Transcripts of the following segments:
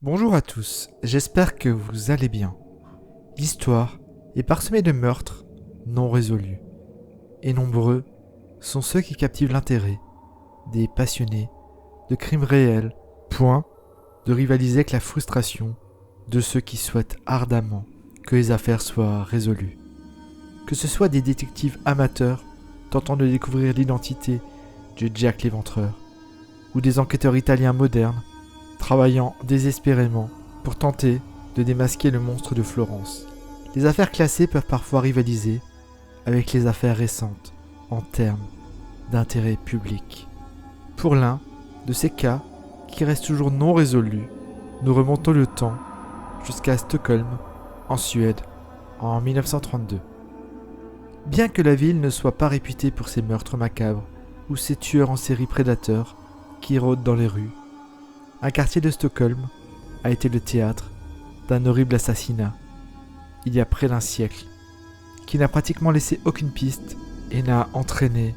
Bonjour à tous, j'espère que vous allez bien. L'histoire est parsemée de meurtres non résolus, et nombreux sont ceux qui captivent l'intérêt des passionnés de crimes réels, point de rivaliser avec la frustration de ceux qui souhaitent ardemment que les affaires soient résolues. Que ce soit des détectives amateurs tentant de découvrir l'identité de Jack l'Éventreur, ou des enquêteurs italiens modernes travaillant désespérément pour tenter de démasquer le monstre de Florence. Les affaires classées peuvent parfois rivaliser avec les affaires récentes en termes d'intérêt public. Pour l'un de ces cas qui restent toujours non résolus, nous remontons le temps jusqu'à Stockholm, en Suède, en 1932. Bien que la ville ne soit pas réputée pour ses meurtres macabres ou ses tueurs en série prédateurs qui rôdent dans les rues, un quartier de Stockholm a été le théâtre d'un horrible assassinat, il y a près d'un siècle, qui n'a pratiquement laissé aucune piste et n'a entraîné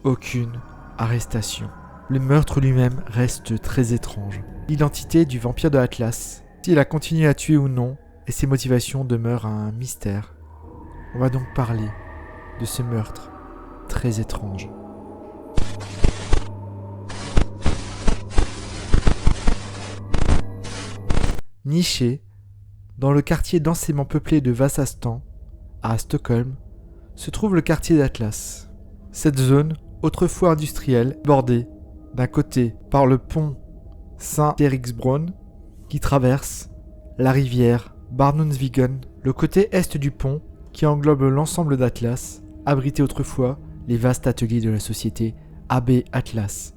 aucune arrestation. Le meurtre lui-même reste très étrange. L'identité du vampire de Atlas, s'il a continué à tuer ou non, et ses motivations demeurent un mystère. On va donc parler de ce meurtre très étrange. Niché dans le quartier densément peuplé de Vasastan, à Stockholm, se trouve le quartier d'Atlas. Cette zone, autrefois industrielle, bordée d'un côté par le pont Saint-Eriksbron qui traverse la rivière Barnumsviken, le côté est du pont qui englobe l'ensemble d'Atlas, abritait autrefois les vastes ateliers de la société AB Atlas.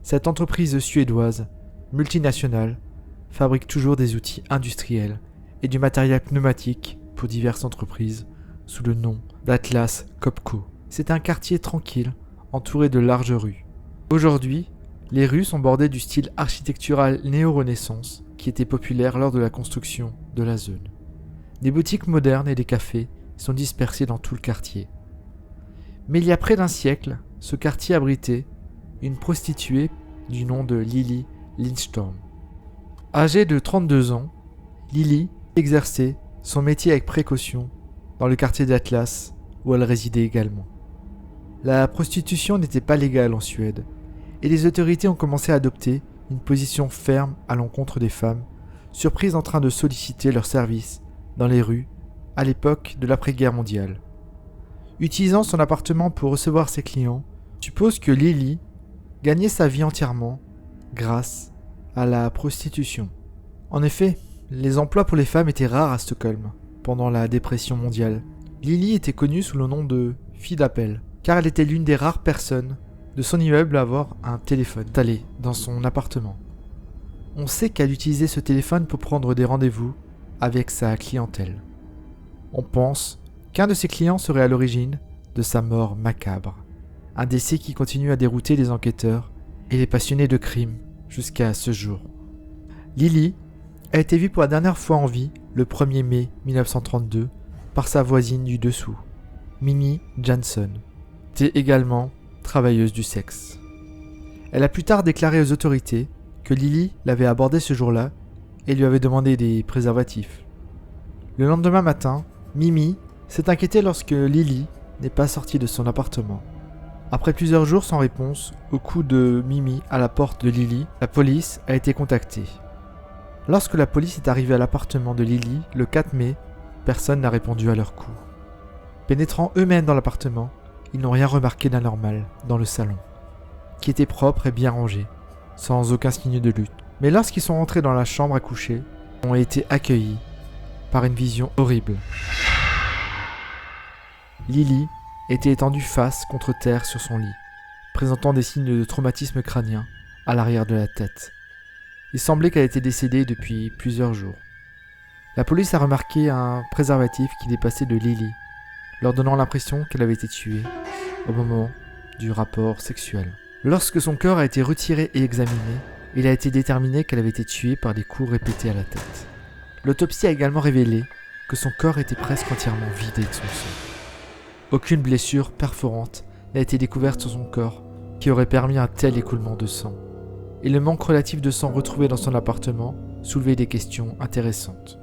Cette entreprise suédoise, multinationale, fabrique toujours des outils industriels et du matériel pneumatique pour diverses entreprises sous le nom d'Atlas Copco. C'est un quartier tranquille, entouré de larges rues. Aujourd'hui, les rues sont bordées du style architectural néo-renaissance qui était populaire lors de la construction de la zone. Des boutiques modernes et des cafés sont dispersés dans tout le quartier. Mais il y a près d'un siècle, ce quartier abritait une prostituée du nom de Lily Lindstorm. Âgée de 32 ans, Lily exerçait son métier avec précaution dans le quartier d'Atlas où elle résidait également. La prostitution n'était pas légale en Suède et les autorités ont commencé à adopter une position ferme à l'encontre des femmes, surprises en train de solliciter leurs services dans les rues à l'époque de l'après-guerre mondiale. Utilisant son appartement pour recevoir ses clients, suppose que Lily gagnait sa vie entièrement grâce à la prostitution. En effet, les emplois pour les femmes étaient rares à Stockholm pendant la dépression mondiale. Lily était connue sous le nom de fille d'appel, car elle était l'une des rares personnes de son immeuble à avoir un téléphone installé dans son appartement. On sait qu'elle utilisait ce téléphone pour prendre des rendez-vous avec sa clientèle. On pense qu'un de ses clients serait à l'origine de sa mort macabre, un décès qui continue à dérouter les enquêteurs et les passionnés de crime jusqu'à ce jour. Lily a été vue pour la dernière fois en vie le 1er mai 1932 par sa voisine du dessous, Minnie Jansson, qui était également travailleuse du sexe. Elle a plus tard déclaré aux autorités que Lily l'avait abordée ce jour-là et lui avait demandé des préservatifs. Le lendemain matin, Mimi s'est inquiétée lorsque Lily n'est pas sortie de son appartement. Après plusieurs jours sans réponse au coup de Mimi à la porte de Lily, la police a été contactée. Lorsque la police est arrivée à l'appartement de Lily le 4 mai, personne n'a répondu à leur coup. Pénétrant eux-mêmes dans l'appartement, ils n'ont rien remarqué d'anormal dans le salon, qui était propre et bien rangé, sans aucun signe de lutte. Mais lorsqu'ils sont rentrés dans la chambre à coucher, ils ont été accueillis par une vision horrible. Lily était étendue face contre terre sur son lit, présentant des signes de traumatisme crânien à l'arrière de la tête. Il semblait qu'elle était décédée depuis plusieurs jours. La police a remarqué un préservatif qui dépassait de Lily, leur donnant l'impression qu'elle avait été tuée au moment du rapport sexuel. Lorsque son corps a été retiré et examiné, il a été déterminé qu'elle avait été tuée par des coups répétés à la tête. L'autopsie a également révélé que son corps était presque entièrement vidé de son sang. Aucune blessure perforante n'a été découverte sur son corps qui aurait permis un tel écoulement de sang. Et le manque relatif de sang retrouvé dans son appartement soulevait des questions intéressantes.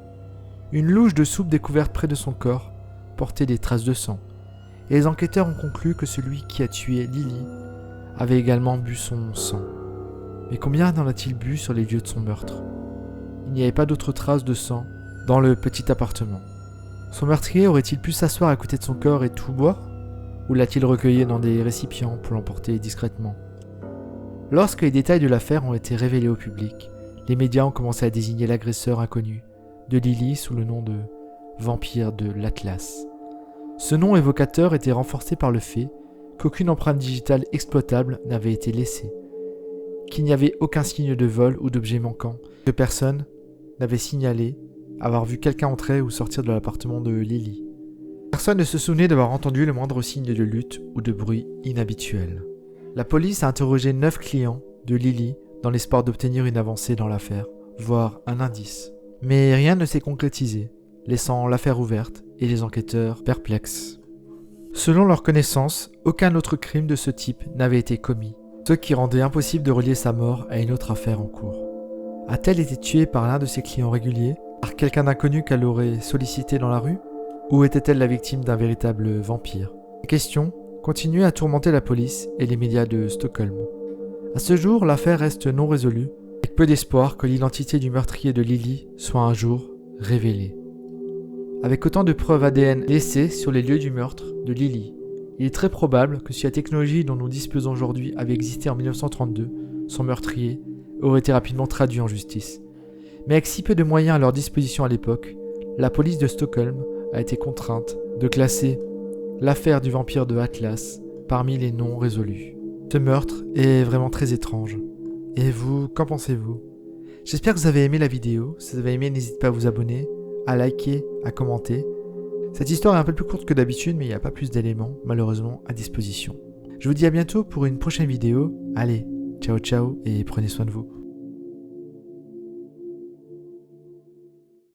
Une louche de soupe découverte près de son corps portait des traces de sang, et les enquêteurs ont conclu que celui qui a tué Lily avait également bu son sang. Mais combien en a-t-il bu sur les lieux de son meurtre? Il n'y avait pas d'autres traces de sang dans le petit appartement. Son meurtrier aurait-il pu s'asseoir à côté de son corps et tout boire? Ou l'a-t-il recueilli dans des récipients pour l'emporter discrètement? Lorsque les détails de l'affaire ont été révélés au public, les médias ont commencé à désigner l'agresseur inconnu de Lily sous le nom de vampire de l'Atlas. Ce nom évocateur était renforcé par le fait qu'aucune empreinte digitale exploitable n'avait été laissée, qu'il n'y avait aucun signe de vol ou d'objet manquant, que personne n'avait signalé avoir vu quelqu'un entrer ou sortir de l'appartement de Lily. Personne ne se souvenait d'avoir entendu le moindre signe de lutte ou de bruit inhabituel. La police a interrogé 9 clients de Lily dans l'espoir d'obtenir une avancée dans l'affaire, voire un indice. Mais rien ne s'est concrétisé, laissant l'affaire ouverte et les enquêteurs perplexes. Selon leur connaissance, aucun autre crime de ce type n'avait été commis, ce qui rendait impossible de relier sa mort à une autre affaire en cours. A-t-elle été tuée par l'un de ses clients réguliers, par quelqu'un d'inconnu qu'elle aurait sollicité dans la rue, ou était-elle la victime d'un véritable vampire? Ces questions continuaient à tourmenter la police et les médias de Stockholm. À ce jour, l'affaire reste non résolue, avec peu d'espoir que l'identité du meurtrier de Lily soit un jour révélée. Avec autant de preuves ADN laissées sur les lieux du meurtre de Lily, il est très probable que si la technologie dont nous disposons aujourd'hui avait existé en 1932, son meurtrier aurait été rapidement traduit en justice. Mais avec si peu de moyens à leur disposition à l'époque, la police de Stockholm a été contrainte de classer l'affaire du vampire de Atlas parmi les non résolus. Ce meurtre est vraiment très étrange. Et vous, qu'en pensez-vous? J'espère que vous avez aimé la vidéo. Si vous avez aimé, n'hésitez pas à vous abonner, à liker, à commenter. Cette histoire est un peu plus courte que d'habitude, mais il n'y a pas plus d'éléments, malheureusement, à disposition. Je vous dis à bientôt pour une prochaine vidéo. Allez, ciao ciao et prenez soin de vous.